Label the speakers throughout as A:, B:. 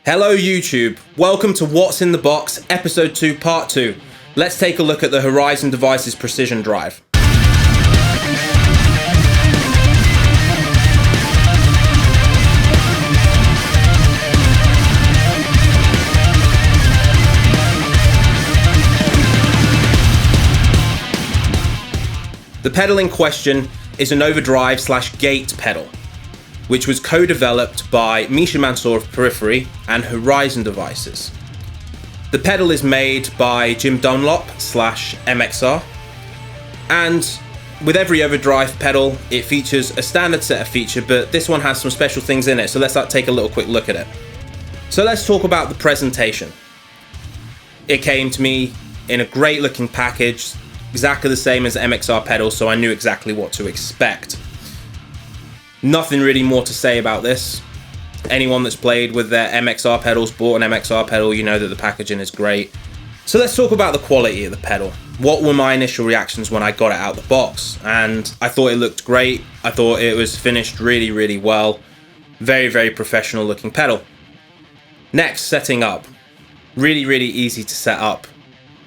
A: Hello YouTube, welcome to What's in the Box, Episode 2, Part 2. Let's take a look at the Horizon Devices Precision Drive. The pedal in question is an overdrive/gate pedal, which was co-developed by Misha Mansour of Periphery and Horizon Devices. The pedal is made by Jim Dunlop/MXR, and with every overdrive pedal, it features a standard set of features, but this one has some special things in it, so let's take a little quick look at it. So let's talk about the presentation. It came to me in a great looking package, exactly the same as the MXR pedal, so I knew exactly what to expect. Nothing really more to say about this. Anyone that's played with their MXR pedals, bought an MXR pedal, you know that the packaging is great. So let's talk about the quality of the pedal. What were my initial reactions when I got it out of the box? And I thought it looked great. I thought it was finished really, really well. Very, very professional looking pedal. Next, setting up. Really, really easy to set up.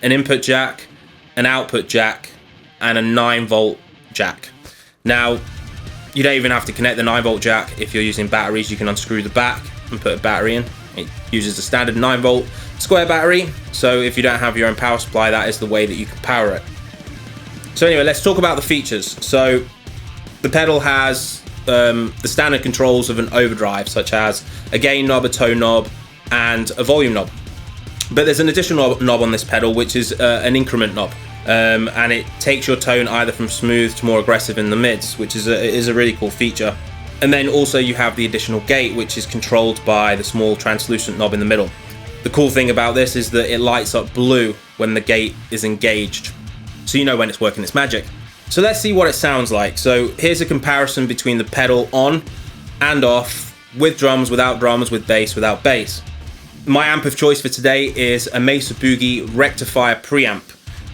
A: An input jack, an output jack, and a 9-volt jack. Now, you don't even have to connect the 9-volt jack. If you're using batteries, you can unscrew the back and put a battery in. It uses a standard 9-volt square battery, so if you don't have your own power supply, that is the way that you can power it. So anyway, let's talk about the features. So the pedal has the standard controls of an overdrive, such as a gain knob, a tone knob, and a volume knob. But there's an additional knob on this pedal, which is an increment knob. And it takes your tone either from smooth to more aggressive in the mids, which is a really cool feature. And then also you have the additional gate, which is controlled by the small translucent knob in the middle. The cool thing about this is that it lights up blue when the gate is engaged, so you know when it's working its magic. So let's see what it sounds like. So here's a comparison between the pedal on and off, with drums, without drums, with bass, without bass. My amp of choice for today is a Mesa Boogie Rectifier preamp,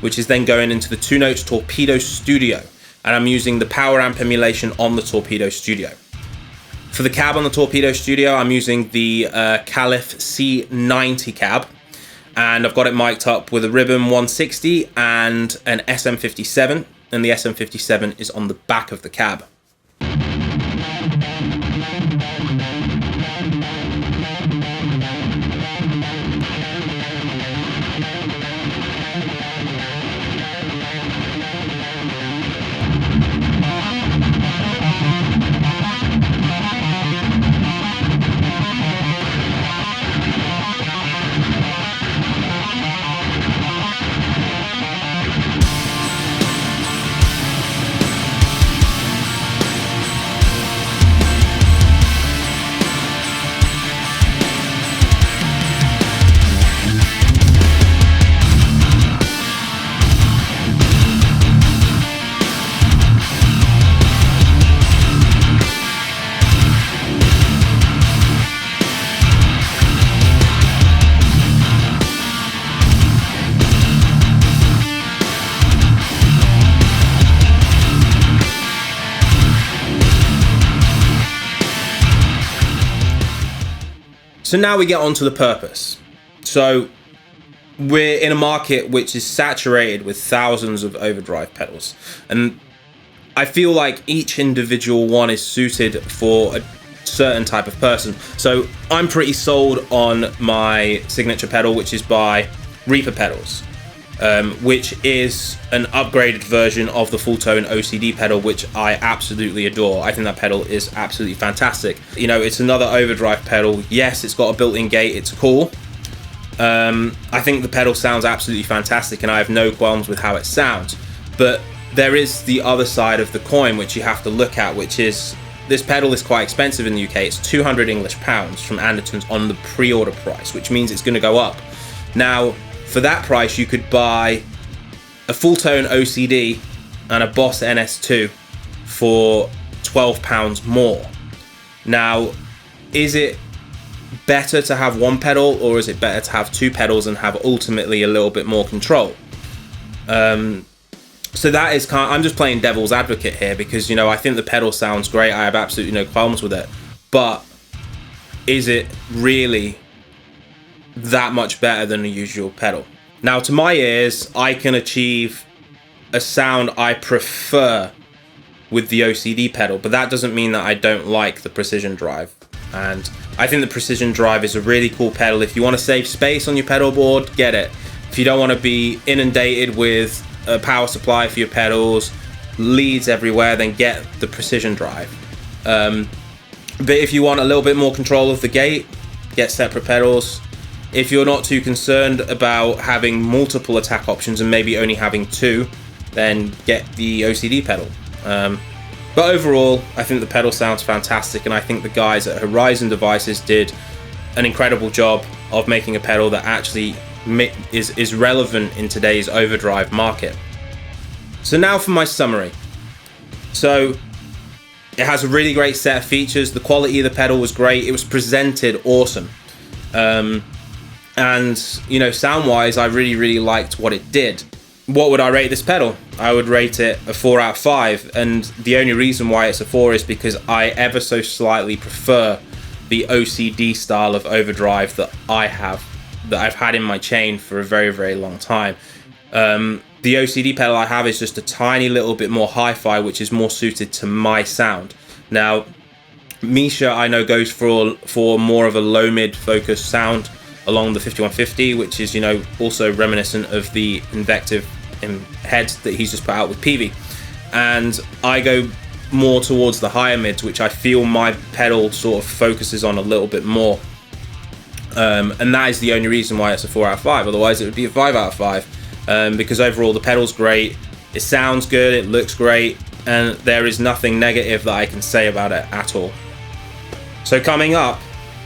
A: which is then going into the 2-Notes Torpedo Studio, and I'm using the power amp emulation on the Torpedo Studio. For the cab on the Torpedo Studio, I'm using the Caliph C90 cab, and I've got it mic'd up with a Ribbon 160 and an SM57, and the SM57 is on the back of the cab. So now we get on to the purpose. So we're in a market which is saturated with thousands of overdrive pedals, and I feel like each individual one is suited for a certain type of person. So I'm pretty sold on my signature pedal, which is by Reaper Pedals, which is an upgraded version of the full tone OCD pedal, which I absolutely adore. I think that pedal is absolutely fantastic. You know, it's another overdrive pedal. Yes, it's got a built-in gate, it's cool. I think the pedal sounds absolutely fantastic, and I have no qualms with how it sounds. But there is the other side of the coin which you have to look at, which is this pedal is quite expensive in the UK. It's 200 English pounds from Anderton's on the pre-order price, which means it's going to go up. Now, for that price, you could buy a full tone OCD and a Boss NS2 for £12 more. Now, is it better to have one pedal, or is it better to have two pedals and have ultimately a little bit more control? So that is I'm just playing devil's advocate here, because, you know, I think the pedal sounds great. I have absolutely no qualms with it. But is it really that much better than a usual pedal. Now, to my ears, I can achieve a sound I prefer with the OCD pedal, but that doesn't mean that I don't like the Precision Drive. And I think the Precision Drive is a really cool pedal. If you want to save space on your pedal board, get it. If you don't want to be inundated with a power supply for your pedals, leads everywhere, then get the Precision Drive. But if you want a little bit more control of the gate, get separate pedals. If you're not too concerned about having multiple attack options and maybe only having two, then get the OCD pedal. But overall, I think the pedal sounds fantastic, and I think the guys at Horizon Devices did an incredible job of making a pedal that actually is relevant in today's overdrive market. So now for my summary. So it has a really great set of features. The quality of the pedal was great. It was presented awesome. And, you know, sound-wise, I really liked what it did. What would I rate this pedal? I would rate it a 4 out of 5. And the only reason why it's a 4 is because I ever so slightly prefer the OCD style of overdrive that I've had in my chain for a very long time. The OCD pedal I have is just a tiny little bit more hi-fi, which is more suited to my sound. Now, Misha, I know, goes for more of a low-mid focused sound along the 5150, which is, you know, also reminiscent of the Invective head that he's just put out with Peavey. And I go more towards the higher mids, which I feel my pedal sort of focuses on a little bit more. And that is the only reason why it's a 4 out of 5. Otherwise, it would be a 5 out of 5. Because overall, the pedal's great, it sounds good, it looks great, and there is nothing negative that I can say about it at all. So coming up,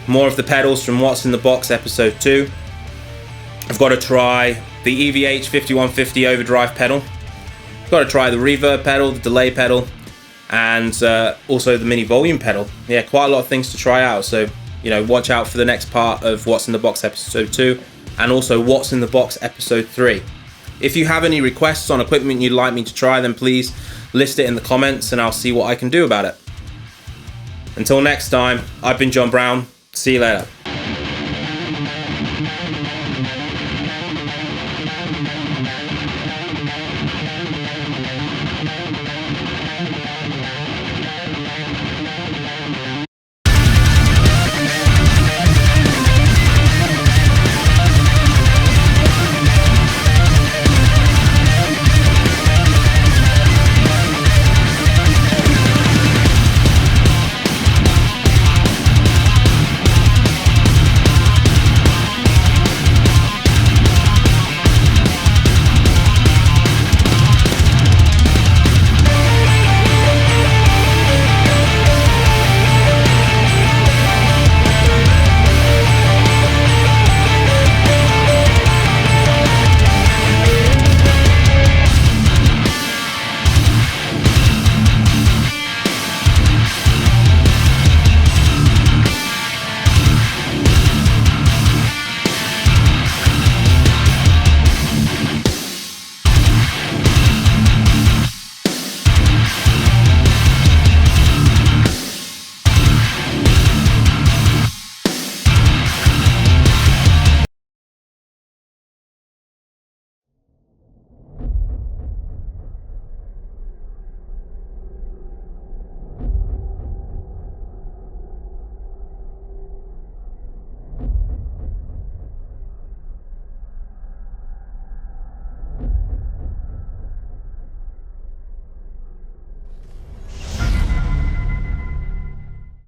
A: more of the pedals from What's in the Box episode 2. I've got to try the EVH 5150 overdrive pedal. I've got to try the reverb pedal, the delay pedal, and also the mini volume pedal. Yeah, quite a lot of things to try out. So, you know, watch out for the next part of What's in the Box episode 2, and also What's in the Box episode 3. If you have any requests on equipment you'd like me to try, then please list it in the comments and I'll see what I can do about it. Until next time, I've been John Browne. See you later.